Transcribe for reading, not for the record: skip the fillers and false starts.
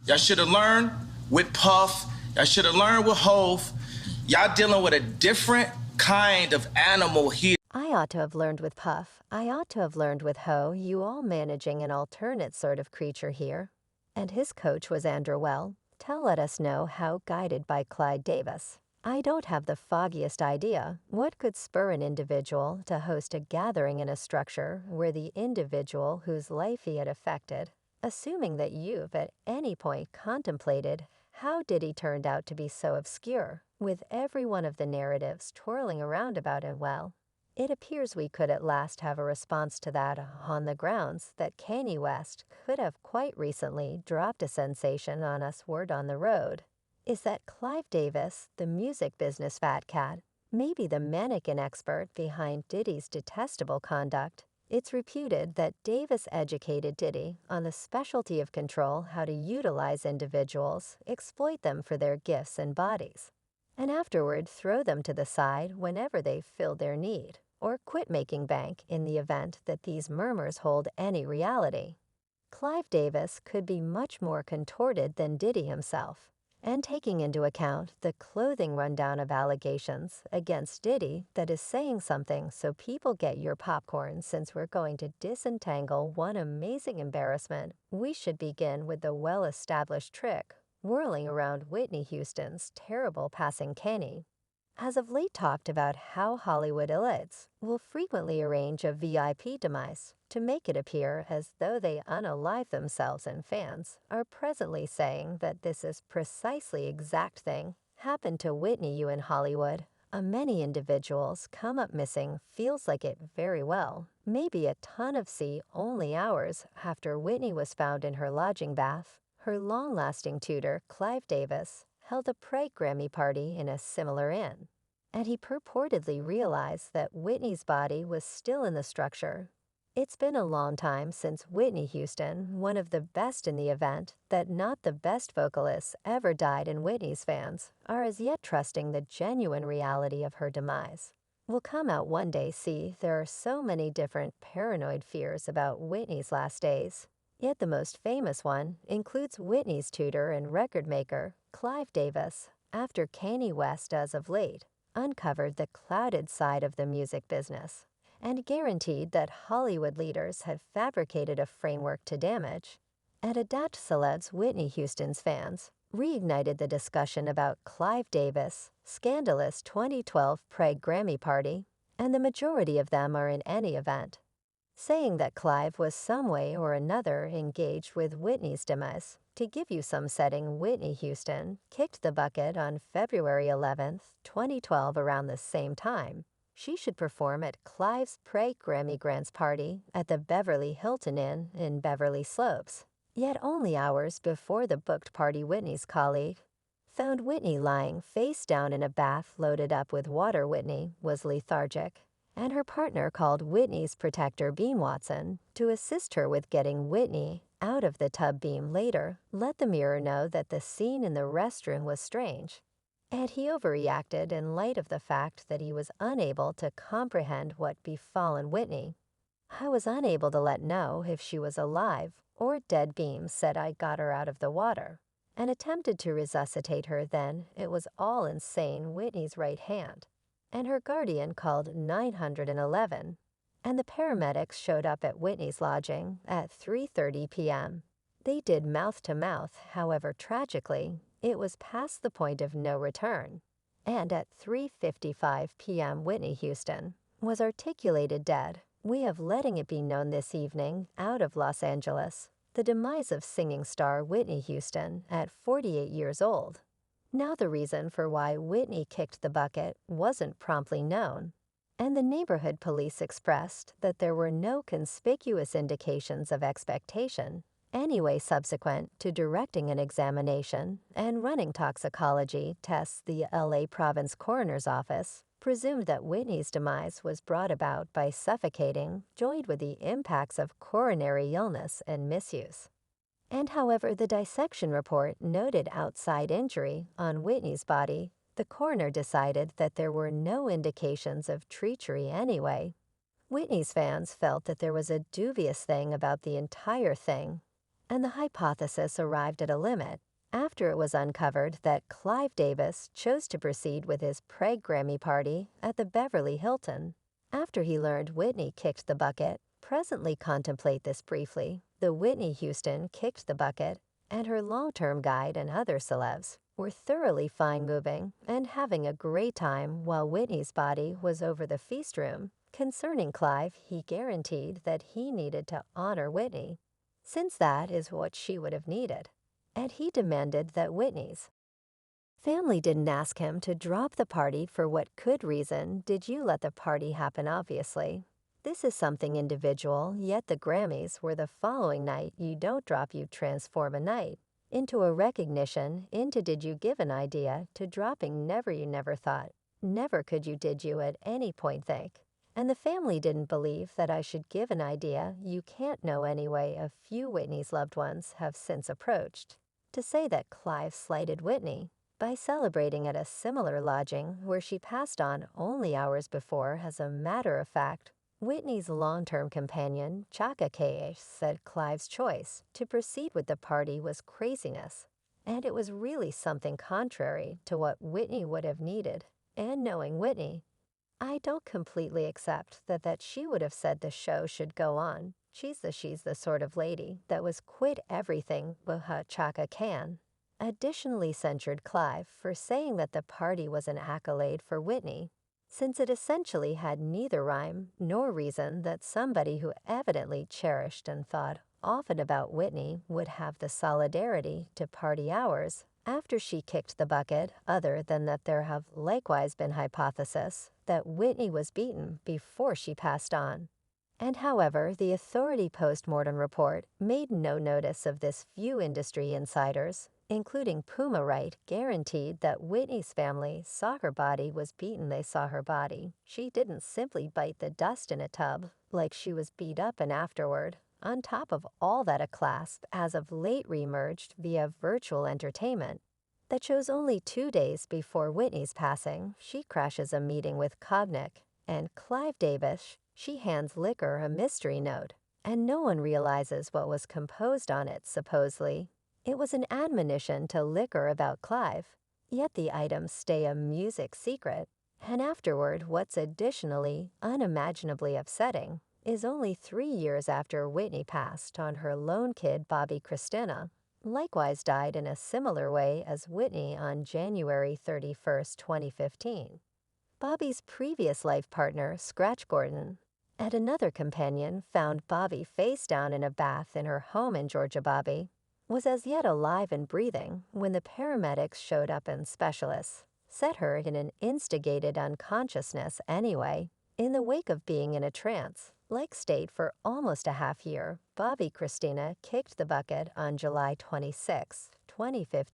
Y'all should have learned with Puff. Y'all should have learned with Hove. Y'all dealing with a different kind of animal here. I ought to have learned with Puff. I ought to have learned with Ho. You all managing an alternate sort of creature here. And his coach was Andrew Well. Let us know how guided by Clyde Davis. I don't have the foggiest idea what could spur an individual to host a gathering in a structure where the individual whose life he had affected, assuming that you've at any point contemplated how Diddy turned out to be so obscure, with every one of the narratives twirling around about him. Well, it appears we could at last have a response to that on the grounds that Kanye West could have quite recently dropped a sensation on us word on the road. Is that Clive Davis, the music business fat cat, may be the mannequin expert behind Diddy's detestable conduct. It's reputed that Davis educated Diddy on the specialty of control, how to utilize individuals, exploit them for their gifts and bodies, and afterward throw them to the side whenever they filled their need, or quit making bank in the event that these murmurs hold any reality. Clive Davis could be much more contorted than Diddy himself, and taking into account the clothing rundown of allegations against Diddy that is saying something, so people get your popcorn. Since we're going to disentangle one amazing embarrassment, we should begin with the well-established trick whirling around Whitney Houston's terrible passing. Kanye has of late talked about how Hollywood elites will frequently arrange a VIP demise to make it appear as though they unalive themselves, and fans are presently saying that this is precisely exact thing happened to Whitney. You in Hollywood, many individuals come up missing feels like it very well. Maybe a ton of only hours after Whitney was found in her lodging bath, her long-lasting tutor, Clive Davis, held a pre-Grammy party in a similar inn, and he purportedly realized that Whitney's body was still in the structure. It's been a long time since Whitney Houston, one of the best in the event, that not the best vocalists ever died, and Whitney's fans are as yet trusting the genuine reality of her demise will come out one day. See, there are so many different paranoid fears about Whitney's last days. Yet the most famous one includes Whitney's tutor and record maker, Clive Davis, after Kanye West as of late uncovered the clouded side of the music business and guaranteed that Hollywood leaders had fabricated a framework to damage and adapt celebs. Whitney Houston's fans reignited the discussion about Clive Davis' scandalous 2012 pre-Grammy party, and the majority of them are in any event saying that Clive was some way or another engaged with Whitney's demise. To give you some setting, Whitney Houston kicked the bucket on February 11th, 2012. Around the same time, she should perform at Clive's pre-Grammy Grants party at the Beverly Hilton Inn in Beverly Slopes. Yet only hours before the booked party, Whitney's colleague found Whitney lying face down in a bath loaded up with water. Whitney was lethargic, and her partner called Whitney's protector, Beam Watson, to assist her with getting Whitney out of the tub. Beam later let the Mirror know that the scene in the restroom was strange, and he overreacted in light of the fact that he was unable to comprehend what befallen Whitney. I was unable to let know if she was alive or dead. Beam said, I got her out of the water and attempted to resuscitate her. Then it was all insane. Whitney's right hand and her guardian called 911, and the paramedics showed up at Whitney's lodging at 3:30 p.m. They did mouth-to-mouth, however, tragically, it was past the point of no return, and at 3:55 p.m. Whitney Houston was articulated dead. We have letting it be known this evening out of Los Angeles the demise of singing star Whitney Houston at 48 years old. Now the reason for why Whitney kicked the bucket wasn't promptly known, and the neighborhood police expressed that there were no conspicuous indications of expectation. Anyway, subsequent to directing an examination and running toxicology tests, the LA Province Coroner's Office presumed that Whitney's demise was brought about by suffocating, joined with the impacts of coronary illness and misuse. And however the dissection report noted outside injury on Whitney's body, the coroner decided that there were no indications of treachery anyway. Whitney's fans felt that there was a dubious thing about the entire thing, and the hypothesis arrived at a limit after it was uncovered that Clive Davis chose to proceed with his Grammy party at the Beverly Hilton. After he learned Whitney kicked the bucket, presently contemplate this briefly. The Whitney Houston kicked the bucket, and her long-term guide and other celebs were thoroughly fine-moving and having a great time while Whitney's body was over the feast room. Concerning Clive, he guaranteed that he needed to honor Whitney, since that is what she would have needed, and he demanded that Whitney's family didn't ask him to drop the party for what good reason did you let the party happen, obviously. This is something individual, yet the Grammys were the following night. You don't drop, you transform a night into a recognition, into did you give an idea, to dropping never, you never thought, never could you, did you at any point think. And the family didn't believe that I should give an idea you can't know anyway. A few Whitney's loved ones have since approached to say that Clive slighted Whitney by celebrating at a similar lodging where she passed on only hours before. As a matter of fact, Whitney's long-term companion, Chaka Kanye, said Clive's choice to proceed with the party was craziness, and it was really something contrary to what Whitney would have needed. And knowing Whitney, I don't completely accept that she would have said the show should go on. She's the sort of lady that was quit everything but Chaka can. Additionally censured Clive for saying that the party was an accolade for Whitney, since it essentially had neither rhyme nor reason that somebody who evidently cherished and thought often about Whitney would have the solidarity to party hours after she kicked the bucket, other than that there have likewise been hypotheses that Whitney was beaten before she passed on. And however, the authority post-mortem report made no notice of this. Few industry insiders, including Puma Wright, guaranteed that Whitney's family saw her body was beaten. They saw her body. She didn't simply bite the dust in a tub like she was beat up and afterward. On top of all that, a clasp as of late reemerged via virtual entertainment that shows only 2 days before Whitney's passing, she crashes a meeting with Cognic and Clive Davis. She hands Liquor a mystery note, and no one realizes what was composed on it. Supposedly, it was an admonition to Liquor about Clive, yet the items stay a music secret. And afterward, what's additionally unimaginably upsetting is only 3 years after Whitney passed on, her lone kid, Bobby Christina, likewise died in a similar way as Whitney on January 31st, 2015. Bobby's previous life partner, Scratch Gordon, and another companion found Bobby face down in a bath in her home in Georgia. Bobby was as yet alive and breathing when the paramedics showed up, and specialists set her in an instigated unconsciousness anyway. In the wake of being in a trance-like state for almost a half year, Bobby Christina kicked the bucket on July 26, 2015.